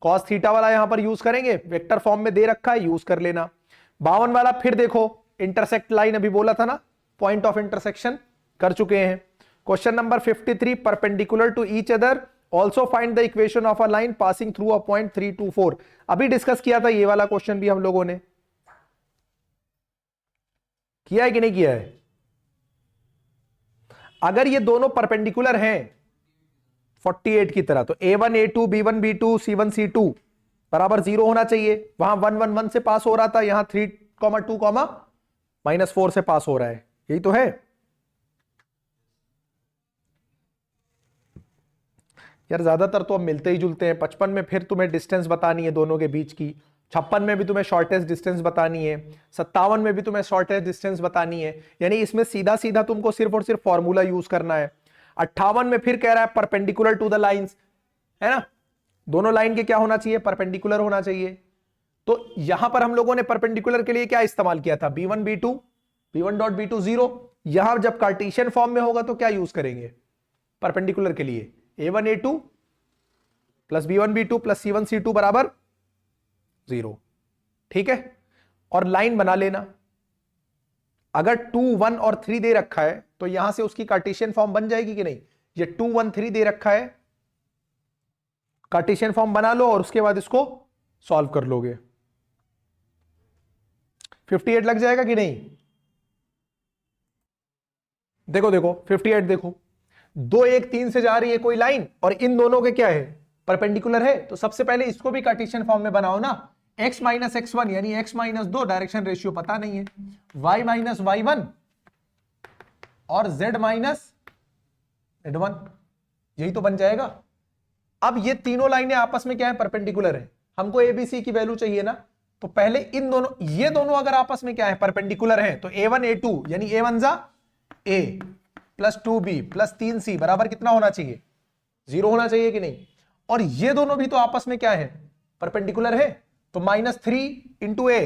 कॉस थीटा वाला यहां पर यूज करेंगे, वेक्टर फॉर्म में दे रखा है, यूज कर लेना। 52 वाला फिर देखो, इंटरसेक्ट लाइन अभी बोला था ना, पॉइंट ऑफ इंटरसेक्शन कर चुके हैं। Question number 53, perpendicular to each other, also find the equation of a line passing through a point 3 2 4। अभी डिस्कस किया था ये वाला क्वेश्चन भी हम लोगों ने, किया है कि नहीं किया है? अगर ये दोनों परपेंडिकुलर हैं 48 की तरह, तो A1 A2 B1 B2 C1 C2 बराबर 0 होना चाहिए। वहां 1 1 1 से पास हो रहा था, यहां 3 2 -4 से पास हो रहा है, यही तो है। यार ज्यादातर तो अब मिलते ही जुलते हैं। 55 में फिर तुम्हें डिस्टेंस बतानी है दोनों के बीच की, 56 में भी तुम्हें शॉर्टेस्ट डिस्टेंस बतानी है, 57 में भी तुम्हें शॉर्टेस्ट डिस्टेंस बतानी है। यानी इसमें सीधा सीधा तुमको सिर्फ और सिर्फ फॉर्मूला यूज करना है। 58 में फिर कह रहा है परपेंडिकुलर टू द लाइंस, है ना, दोनों लाइन के क्या होना चाहिए, परपेंडिकुलर होना चाहिए। तो यहां पर हम लोगों ने परपेंडिकुलर के लिए क्या इस्तेमाल किया था, B1 B2 B1 dot B2 0। यहां जब कार्टेशियन फॉर्म में होगा तो क्या यूज करेंगे परपेंडिकुलर के लिए, A1 A2 plus B1 B2 plus C1 C2 बराबर 0। ठीक है, और लाइन बना लेना। अगर 2 1 और 3 दे रखा है तो यहां से उसकी कार्टेशियन फॉर्म बन जाएगी कि नहीं। ये 2 1 3 दे रखा है, कार्टेशियन फॉर्म बना लो और उसके बाद इसको सॉल्व कर लोगे। 58 लग जाएगा कि नहीं। देखो देखो 58 देखो, 2 1 3 से जा रही है कोई लाइन और इन दोनों के क्या है, परपेंडिकुलर है। तो सबसे पहले इसको भी कार्टेशियन फॉर्म में बनाओ ना। x माइनस x1 यानी x माइनस 2, डायरेक्शन रेशियो पता नहीं है, y माइनस y1 और z माइनस z1, यही तो बन जाएगा। अब ये तीनों लाइनें आपस में क्या है, परपेंडिकुलर है। हमको ABC की वैल्यू चाहिए ना, तो पहले इन दोनों, ये दोनों अगर आपस में क्या है, परपेंडिकुलर है, तो A1 A2 यानी A1 जा A plus 2B plus 3C बराबर कितना होना चाहिए, 0 होना चाहिए कि नहीं। और ये दोनों भी तो आपस में क्या है, परपेंडिकुलर है। तो -3 into A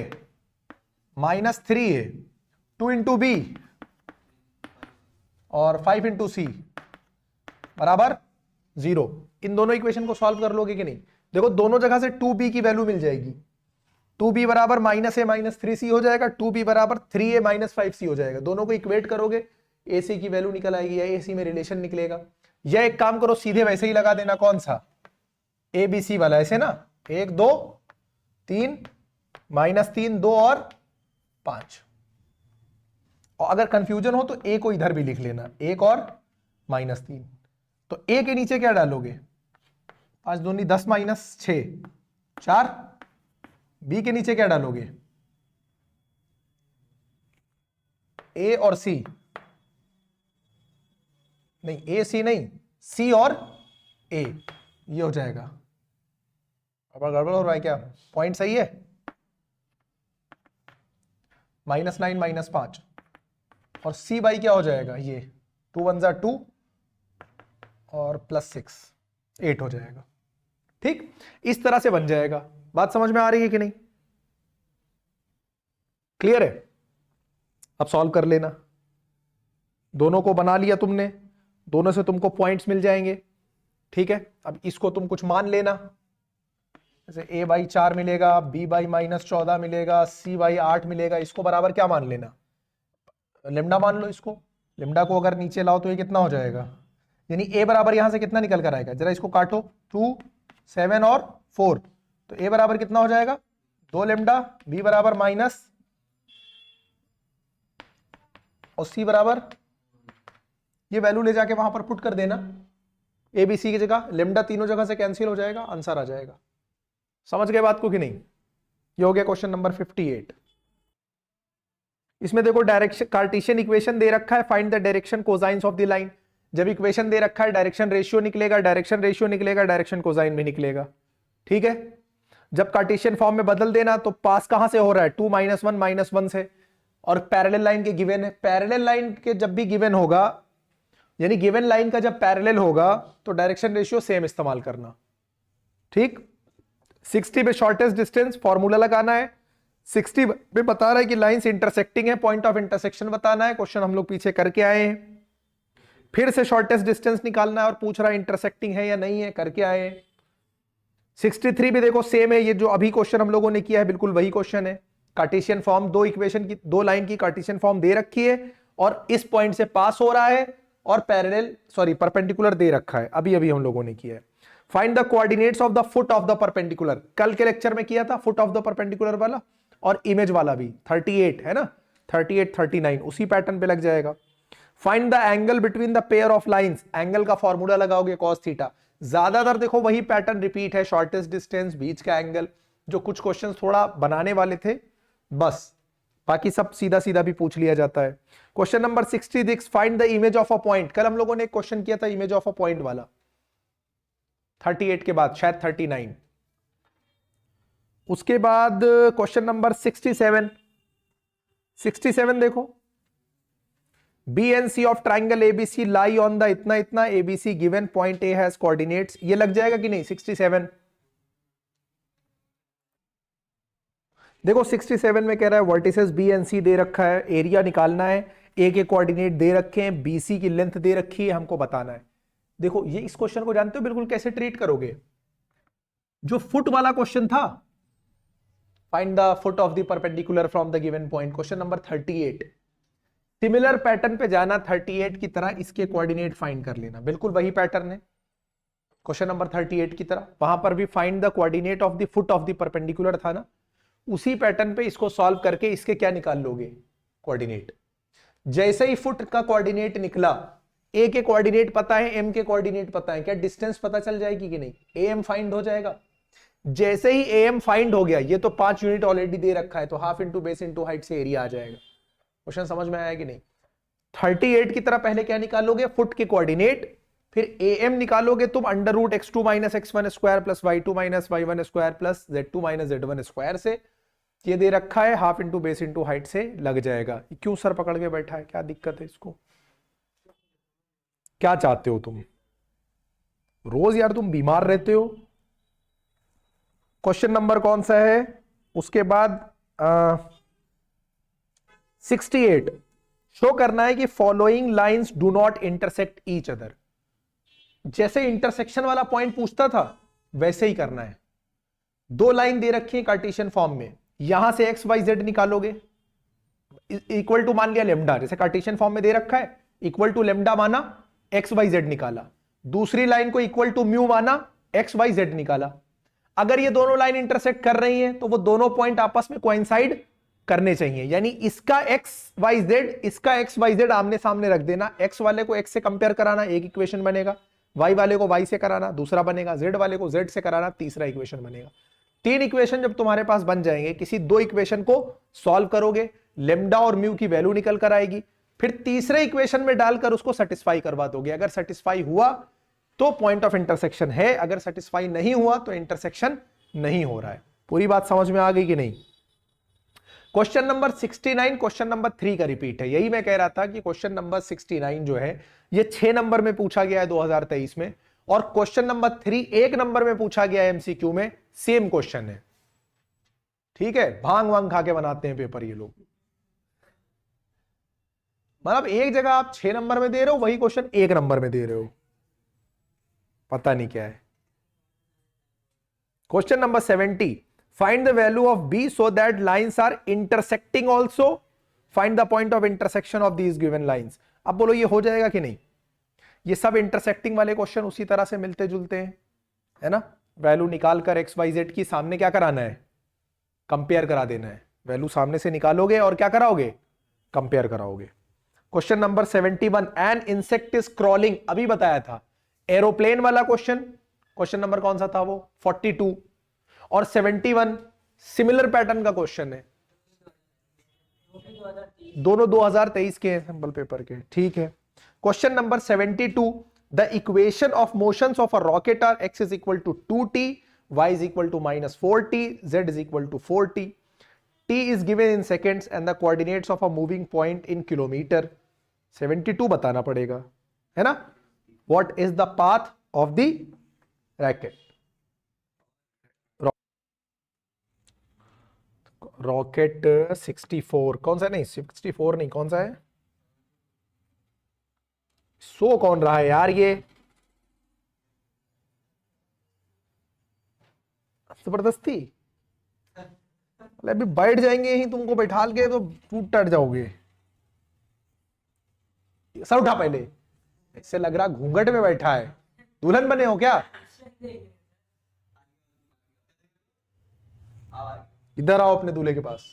-3A 2 into B और 5 इंटू C बराबर 0। इन दोनों इक्वेशन को सॉल्व कर लोगे कि नहीं। देखो दोनों जगह से 2B की वैल्यू मिल जाएगी, 2B बराबर -A -3C हो जाएगा, 2B बराबर 3A -5C हो जाएगा। दोनों को इक्वेट करोगे AC की वैल्यू निकल आएगी या AC में रिलेशन निकलेगा। या एक काम करो, सीधे वैसे ही लगा देना, कौन सा, ABC वाला, ऐसे ना, 1 2 3 -3 2 और 5। और अगर कंफ्यूजन हो तो A को इधर भी लिख लेना, 1 और -3। तो A के नीचे क्या डालोगे, 5 दूनी 10 -6 4। B के नीचे क्या डालोगे, A और C, नहीं A C नहीं, C और A, ये हो जाएगा। अब गड़बड़ हो रहा है क्या, पॉइंट सही है, -9 -5 और C बाई क्या हो जाएगा, ये 2 1 जा 2 और +6 8 हो जाएगा। ठीक, इस तरह से बन जाएगा। बात समझ में आ रही है कि नहीं, क्लियर है। अब सॉल्व कर लेना, दोनों को बना लिया तुमने, दोनों से तुमको पॉइंट्स मिल जाएंगे। ठीक है, अब इसको तुम कुछ मान लेना, जैसे A बाई 4 मिलेगा, B बाई -14 मिलेगा, C बाई 8 मिलेगा। इसको बराबर क्या मान लेना, लेमडा मान लो इसको। लेमडा को अगर नीचे लाओ तो ये कितना हो जाएगा, यानी A बराबर यहां से कितना निकल कर आएगा, जरा इसको काटो, 2 7 और 4। तो A बराबर कितना हो जाएगा, 2 लेमडा, B बराबर माइनस और C बराबर, ये वैल्यू ले जाके वहां पर पुट कर देना, ABC की जगह, लेमडा तीनों जगह से कैंसिल हो जाएगा, आंसर आ जाएगा। समझ गए बात को कि नहीं। ये हो गया क्वेश्चन नंबर 58। इसमें देखो डायरेक्शन, कार्टेशियन इक्वेशन दे रखा है, find the direction cosines of the line. जब इक्वेशन दे रखा है डायरेक्शन रेशियो निकलेगा, डायरेक्शन रेशियो निकलेगा, डायरेक्शन कोसाइन भी निकलेगा। ठीक है, जब कार्टेशियन फॉर्म में बदल देना तो पास कहां से हो रहा है, 2 -1 -1 से, और पैरेलल लाइन के गिवन है। पैरेलल लाइन के जब भी गिवन होगा, यानी गिवन लाइन का जब पैरेलल होगा तो डायरेक्शन रेशियो सेम इस्तेमाल करना। ठीक, 60 पे शॉर्टेस्ट डिस्टेंस फॉर्मूला लगाना है, 60 पे बता रहा है कि लाइंस इंटरसेक्टिंग है, पॉइंट ऑफ इंटरसेक्शन बताना है। क्वेश्चन हम लोग पीछे करके आए हैं। फिर से शॉर्टेस्ट डिस्टेंस निकालना है और पूछ रहा है इंटरसेक्टिंग है या नहीं है, करके आए हैं। 63 भी देखो सेम है, ये जो अभी क्वेश्चन हम लोगों ने किया है बिल्कुल वही क्वेश्चन है। कार्टेशियन फॉर्म, दो इक्वेशन की, दो लाइन की कार्टेशियन फॉर्म दे रखी है और इस पॉइंट से पास हो रहा है और पैरेलल, सॉरी परपेंडिकुलर दे रखा है, अभी अभी हम लोगों ने किया है। Find the coordinates of the foot of the perpendicular, कल के लेक्चर में किया था फुट ऑफ द परपेंडिकुलर वाला, और इमेज वाला भी 38 है ना, 38 39 उसी पैटर्न पे लग जाएगा। Find the angle between the pair of lines, angle का फॉर्मूला लगाओगे cos थीटा। ज्यादातर देखो वही पैटर्न रिपीट है, शॉर्टेस्ट डिस्टेंस, बीच का एंगल, जो कुछ क्वेश्चंस थोड़ा बनाने वाले थे बस, बाकी सब सीधा सीधा भी पूछ लिया जाता है। Question number 66, find the image of a point. कल हम लोगों ने एक क्वेश्चन किया था इमेज ऑफ अ पॉइंट वाला, 38 के बाद शायद 39। उसके बाद क्वेश्चन नंबर 67 देखो, B and C of triangle ABC lie on the इतना इतना ABC given point A has coordinates, ये लग जाएगा कि नहीं 67। देखो 67 में कह रहा है वर्टिसेस बी एंड सी दे रखा है, एरिया निकालना है, ए के कोऑर्डिनेट दे रखे हैं, बीसी की लेंथ दे रखी है, हमको बताना है। देखो ये इस क्वेश्चन को जानते हो बिल्कुल कैसे ट्रीट करोगे, जो फुट वाला क्वेश्चन था, find the foot of the perpendicular from the given point, question number 38। Similar pattern पे जाना, 38 की तरह इसके कोऑर्डिनेट फाइंड कर लेना, बिल्कुल वही पैटर्न है क्वेश्चन नंबर 38 की तरह। वहां पर भी find the coordinate of the foot of the perpendicular था ना, उसी पैटर्न पे इसको सॉल्व करके इसके क्या निकाल लोगे, कोऑर्डिनेट। जैसे ही फुट का कोऑर्डिनेट निकला, ए के कोऑर्डिनेट पता है, एम के कोऑर्डिनेट पता है, क्या डिस्टेंस पता चल जाएगी कि नहीं, एम फाइंड हो जाएगा। जैसे ही एम फाइंड हो गया, ये तो 5 यूनिट ऑलरेडी दे रखा है, तो half into base into height से एरिया आ जाएगा। क्वेश्चन समझ में आया कि नहीं। 38 की तरह पहले क्या निकालोगे, फुट के कोऑर्डिनेट, फिर एम निकालोगे तुम under root x2 minus x1 square plus y2 minus y1 square plus z2 minus z1 square से, ये दे रखा है, half into base into height से लग जाएगा। क्यों सर पकड़ के बैठा है, क्या दिक्कत है इसको, क्या चाहते हो तुम, रोज यार तुम बीमार रहते हो। क्वेश्चन नंबर कौन सा है, उसके बाद 68, शो करना है कि following lines do not intersect each other. जैसे इंटरसेक्शन वाला पॉइंट पूछता था वैसे ही करना है। दो लाइन दे रखी है कार्टेशियन फॉर्म में, यहां से एक्स वाई जेड निकालोगे, इक्वल टू मान लिया लेमडा, जैसे कार्टेशियन फॉर्म में दे रखा है, इक्वल टू लेमडा माना, एक्स वाई जेड निकाला। दूसरी लाइन को इक्वल टू म्यू माना, एक्स वाई जेड निकाला। अगर ये दोनों लाइन इंटरसेक्ट कर रही हैं तो वो दोनों पॉइंट आपस में कोइंसाइड करने चाहिए, यानी इसका एक्स वाई जेड, इसका एक्स वाई जेड आमने सामने रख देना, एक्स वाले को एक्स से कंपेयर कराना, एक इक्वेशन बनेगा, वाई वाले को वाई से कराना, दूसरा बनेगा, जेड वाले को जेड से कराना, तीसरा इक्वेशन बनेगा। 3 इक्वेशन जब तुम्हारे पास बन जाएंगे, किसी 2 इक्वेशन को सॉल्व करोगे, लेमडा और म्यू की वैल्यू निकल कर आएगी, फिर तीसरे इक्वेशन में डालकर उसको सेटिस्फाई करवा दोगे। अगर सेटिस्फाई हुआ तो पॉइंट ऑफ इंटरसेक्शन है, अगर सेटिस्फाई नहीं हुआ तो इंटरसेक्शन नहीं हो रहा है। पूरी बात समझ में आ गई कि नहीं। क्वेश्चन नंबर 69 क्वेश्चन नंबर 3 का रिपीट है। यही मैं कह रहा था कि क्वेश्चन नंबर 69 जो है ये 6 नंबर में पूछा गया है 2023 में, और क्वेश्चन नंबर 3 1 नंबर में पूछा गया है एमसीक्यू में, सेम क्वेश्चन है। ठीक है, भांग वांग खा के बनाते हैं पेपर ये लोग, मतलब एक जगह आप 6 नंबर में दे रहे हो, वही क्वेश्चन 1 नंबर में दे रहे हो, पता नहीं क्या है। Question number 70, find the value of b so that lines are intersecting also, find the point of intersection of these given lines। अब बोलो ये हो जाएगा कि नहीं, ये सब इंटरसेक्टिंग वाले क्वेश्चन उसी तरह से मिलते जुलते हैं, है ना। वैल्यू निकाल कर एक्स वाई जेड की सामने क्या कराना है, कंपेयर करा देना है। वैल्यू सामने से निकालोगे और क्या कराओगे, कंपेयर कराओगे। Question number 71, an insect is crawling, अभी बताया था एरोप्लेन वाला क्वेश्चन, क्वेश्चन नंबर कौन सा था वो 42, और 71 सिमिलर पैटर्न का क्वेश्चन है, दोनों 2023 के सैंपल पेपर के। ठीक है, question number 72, the equation of motions of a rocket are x is equal to 2t, y is equal to -4t, z is equal to 4t, t is given in seconds and the coordinates of a moving point in kilometre. 72 बताना पड़ेगा, है ना। What is the path of the rocket, rocket 64 कौन सा, नहीं 64 नहीं, कौन सा है, सो कौन रहा है यार ये, जबरदस्ती, अभी बैठ जाएंगे ही तुमको बैठाल के तो टूट टट जाओगे। सर उठा पहले, इससे लग रहा घूंघट में बैठा है, दुल्हन बने हो क्या। इधर आओ अपने दूल्हे के पास।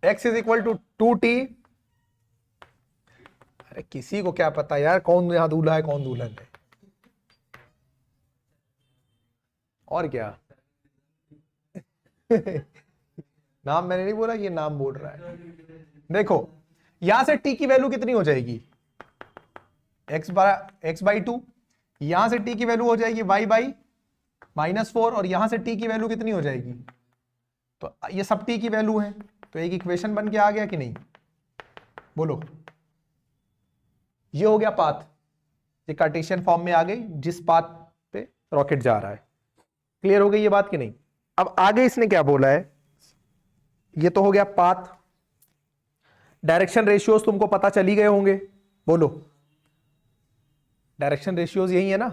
x is equal to 2t। अरे किसी को क्या पता यार कौन यहां दूल्हा है कौन दुल्हन है, और क्या। नाम मैंने नहीं बोला, ये नाम बोल रहा है। देखो यहां से t की वैल्यू कितनी हो जाएगी, x बाई 2, यहां से t की वैल्यू हो जाएगी y बाई -4, और यहां से t की वैल्यू कितनी हो जाएगी, तो ये सब t की वैल्यू है, तो एक इक्वेशन बन के आ गया कि नहीं, बोलो। ये हो गया पाथ, ये कार्टेशियन फॉर्म में आ गई जिस पाथ पे रॉकेट जा रहा है। क्लियर हो गई ये बात कि नहीं। अब आगे इसने क्या बोला है, ये तो हो गया पाथ। डायरेक्शन रेशियोज तुमको पता चली गए होंगे, बोलो। डायरेक्शन रेशियोज यही है ना,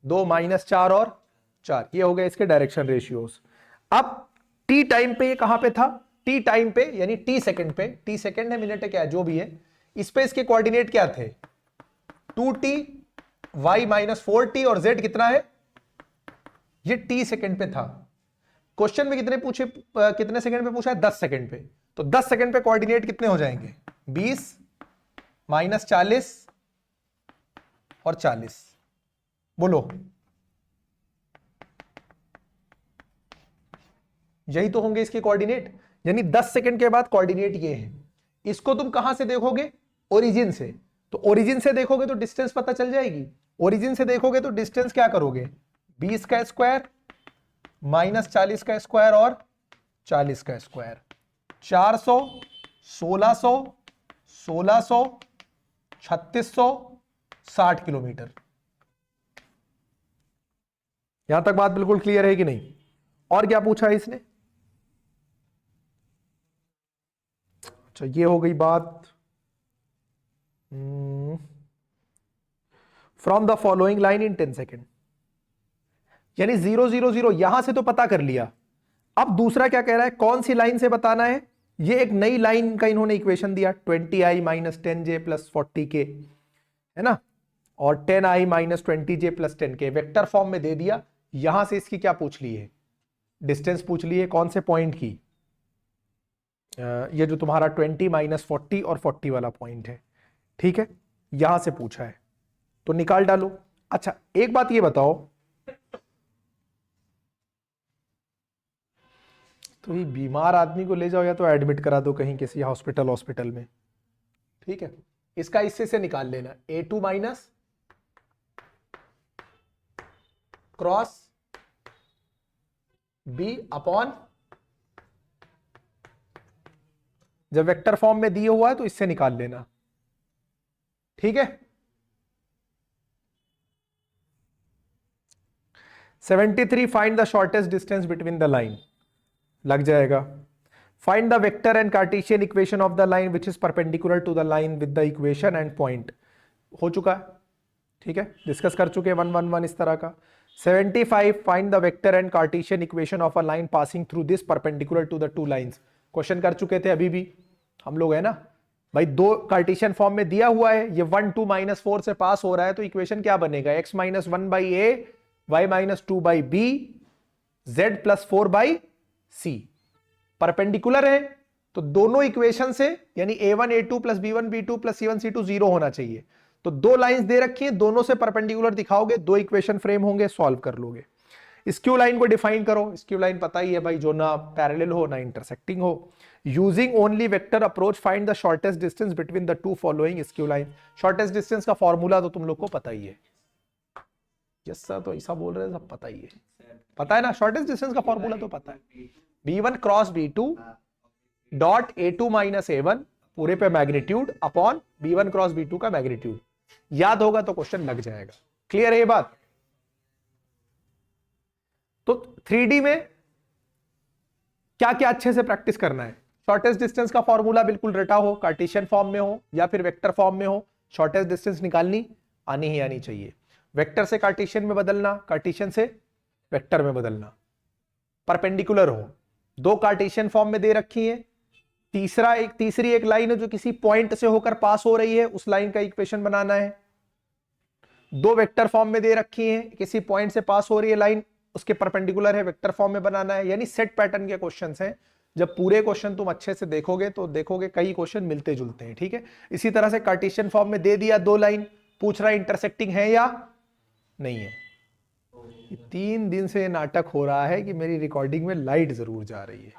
2 -4 और 4, ये हो गए इसके डायरेक्शन रेशियोज। अब टी टाइम पे ये कहां पे था, टी टाइम पे यानी टी सेकंड पे, टी सेकंड है मिनट है क्या है जो भी है, इस पे इसके कोऑर्डिनेट क्या थे, 2t, y -4t और z कितना है, ये t सेकंड पे था। क्वेश्चन में कितने पूछे, कितने सेकंड पे पूछा है, 10 सेकंड पे, तो 10 सेकंड पे कोऑर्डिनेट कितने हो जाएंगे, 20 -40 और 40, बोलो। यही तो होंगे इसके कोऑर्डिनेट, यानी 10 सेकंड के बाद कोऑर्डिनेट ये है। इसको तुम कहां से देखोगे, ओरिजिन से, तो ओरिजिन से देखोगे तो डिस्टेंस पता चल जाएगी। ओरिजिन से देखोगे तो डिस्टेंस क्या करोगे, 20 का स्क्वायर -40 का स्क्वायर और 40 का स्क्वायर, 400, 1600, 1600, 3600, 60 किलोमीटर। यहां तक बात बिल्कुल क्लियर है कि नहीं। और क्या पूछा है इसने, अच्छा ये हो गई बात। From the following line in 10 second, यानी 0 0 0 यहां से तो पता कर लिया। अब दूसरा क्या कह रहा है, कौन सी लाइन से बताना है, ये एक नई लाइन का इन्होंने इक्वेशन दिया, 20i - 10j + 40k है ना, और 10i - 20j + 10k vector form में दे दिया। यहां से इसकी क्या पूछ ली है, डिस्टेंस पूछ ली है, कौन से पॉइंट की, ये जो तुम्हारा 20 - 40 और 40 वाला पॉइंट है, ठीक है, यहां से पूछा है, तो निकाल डालो। अच्छा एक बात ये बताओ, तो ये बीमार आदमी को ले जाओ या तो एडमिट करा दो कहीं किसी हॉस्पिटल में, ठीक है। इसका इससे से निकाल लेना, A2 minus cross B upon, जब वेक्टर फॉर्म में दिए हुआ है तो इससे निकाल लेना, ठीक है। 73 find the shortest distance between the line, लग जाएगा। Find the vector and Cartesian equation of the line which is perpendicular to the line with the equation and point, हो चुका है, ठीक है, डिस्कस कर चुके हैं 1 1 1 इस तरह का। 75 find the vector and Cartesian equation of a line passing through this perpendicular to the two lines, question कर चुके थे अभी भी हम लोग, है ना भाई। दो कार्टेशियन फॉर्म में दिया हुआ है, ये 1 2 -4 से पास हो रहा है, तो इक्वेशन क्या बनेगा, x - 1/a, y - 2/b, z + 4/c। Perpendicular है तो दोनों इक्वेशन से, यानी a1 a2 + b1 b2 + c1 c2 0 होना चाहिए। तो दो लाइंस दे रखी हैं, दोनों से परपेंडिकुलर दिखाओगे, दो इक्वेशन फ्रेम होंगे, सॉल्व कर लोगे। स्क्यू लाइन को डिफाइन करो, स्क्यू लाइन पता ही है भाई, जो ना पैरेलल हो ना इंटरसेक्टिंग हो। Using only vector approach find the shortest distance between the two following skew line. Shortest distance का फॉर्मूला तो तुम लोग को पता ही है, यस सर, तो ऐसा बोल रहे हैं सब पता ही है, पता है ना, शॉर्टेस्ट डिस्टेंस का फॉर्मूला तो पता है, b1 cross b2 dot a2 - a1 पूरे पे magnitude upon b1 cross b2 का मैग्नीट्यूड, याद होगा तो क्वेश्चन लग जाएगा। क्लियर है ये बात। तो 3D में क्या क्या अच्छे से प्रैक्टिस करना है, शॉर्टेस्ट डिस्टेंस का फॉर्मूला बिल्कुल रटा हो, कार्टेशियन फॉर्म में हो या फिर वेक्टर फॉर्म में हो, शॉर्टेस्ट डिस्टेंस निकालनी आनी ही आनी चाहिए। वेक्टर से कार्टेशियन में बदलना, कार्टेशियन से वेक्टर में बदलना, परपेंडिकुलर हो, दो कार्टेशियन फॉर्म में दे रखी है, तीसरी एक लाइन है जो किसी पॉइंट से होकर पास हो रही है, उस लाइन का इक्वेशन बनाना है। दो वेक्टर फॉर्म में दे रखी है, किसी पॉइंट से पास हो रही है लाइन, उसके परपेंडिकुलर है, वेक्टर फॉर्म में बनाना है, यानी सेट पैटर्न के क्वेश्चंस हैं। जब पूरे क्वेश्चन तुम अच्छे से देखोगे तो देखोगे कई क्वेश्चन मिलते जुलते हैं, ठीक है। इसी तरह से कार्टेशियन फॉर्म में दे दिया 2 लाइन, पूछ रहा है इंटरसेक्टिंग है या नहीं है। 3 दिन से नाटक हो रहा है कि मेरी रिकॉर्डिंग में लाइट जरूर जा रही है।